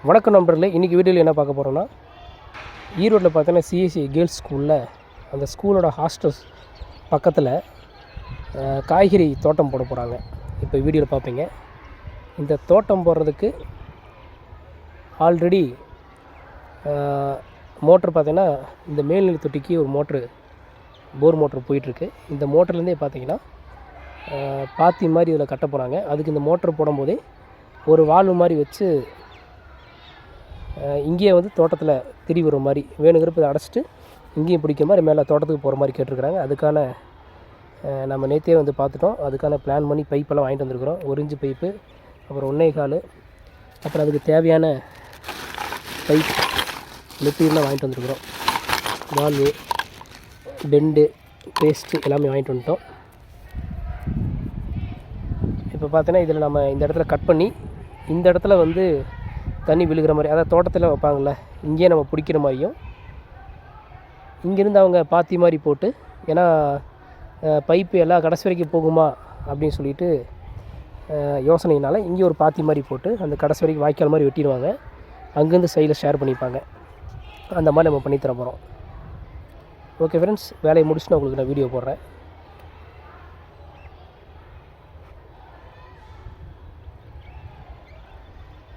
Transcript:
வணக்கம் நண்பர்களே, இன்றைக்கி வீடியோவில் என்ன பார்க்க போகிறோன்னா, ஈரோட்டில் பார்த்தீங்கன்னா சிஎஸ்சி கேர்ள்ஸ் ஸ்கூலில் அந்த ஸ்கூலோட ஹாஸ்டல்ஸ் பக்கத்தில் காய்கறி தோட்டம் போட போகிறாங்க. இப்போ வீடியோவில் பார்ப்பீங்க. இந்த தோட்டம் போடுறதுக்கு ஆல்ரெடி மோட்ரு பார்த்தீங்கன்னா இந்த மேல்நிலை தொட்டிக்கு ஒரு மோட்ரு, போர் மோட்ரு போயிட்டுருக்கு. இந்த மோட்டர்லேருந்தே பார்த்தீங்கன்னா பாத்தி மாதிரி இதில் கட்ட போகிறாங்க. அதுக்கு இந்த மோட்ரு போடும்போதே ஒரு வால்வு மாதிரி வச்சு இங்கேயே வந்து தோட்டத்தில் திரி வர மாதிரி வேணுங்கிறப்ப இதை அடைச்சிட்டு இங்கேயும் பிடிக்கிற மாதிரி மேலே தோட்டத்துக்கு போகிற மாதிரி கேட்டிருக்கிறாங்க. அதுக்கான நம்ம நேற்றே வந்து பார்த்துட்டோம். அதுக்கான பிளான் பண்ணி பைப்பெல்லாம் வாங்கிட்டு வந்துருக்குறோம். 1 இன்ச்சு பைப்பு, அப்புறம் 1.25, அப்புறம் அதுக்கு தேவையான பைப் மெட்டீரியல்லாம் வாங்கிட்டு வந்துருக்குறோம். வால்வு, பெண்டு, பேஸ்ட்டு எல்லாமே வாங்கிட்டு வந்துட்டோம். இப்போ பார்த்தீங்கன்னா இதில் நம்ம இந்த இடத்துல கட் பண்ணி இந்த இடத்துல வந்து தண்ணி விழுகிற மாதிரி, அதாவது தோட்டத்தில் வைப்பாங்கள்ல, இங்கேயே நம்ம பிடிக்கிற மாதிரியும், இங்கேருந்து அவங்க பாத்தி மாதிரி போட்டு, ஏன்னா பைப்பு எல்லாம் கடைசி வரைக்கும் போகுமா அப்படின்னு சொல்லிட்டு யோசனையினால் இங்கே ஒரு பாத்தி மாதிரி போட்டு அந்த கடைசி வரைக்கும் வாய்க்கால் மாதிரி வெட்டிடுவாங்க. அங்கேருந்து சைடில் ஷேர் பண்ணிப்பாங்க. அந்த மாதிரி நம்ம பண்ணித்தர போகிறோம். ஓகே ஃப்ரெண்ட்ஸ், வேலையை முடிச்சுட்டு உங்களுக்கு நான் வீடியோ போடுறேன்.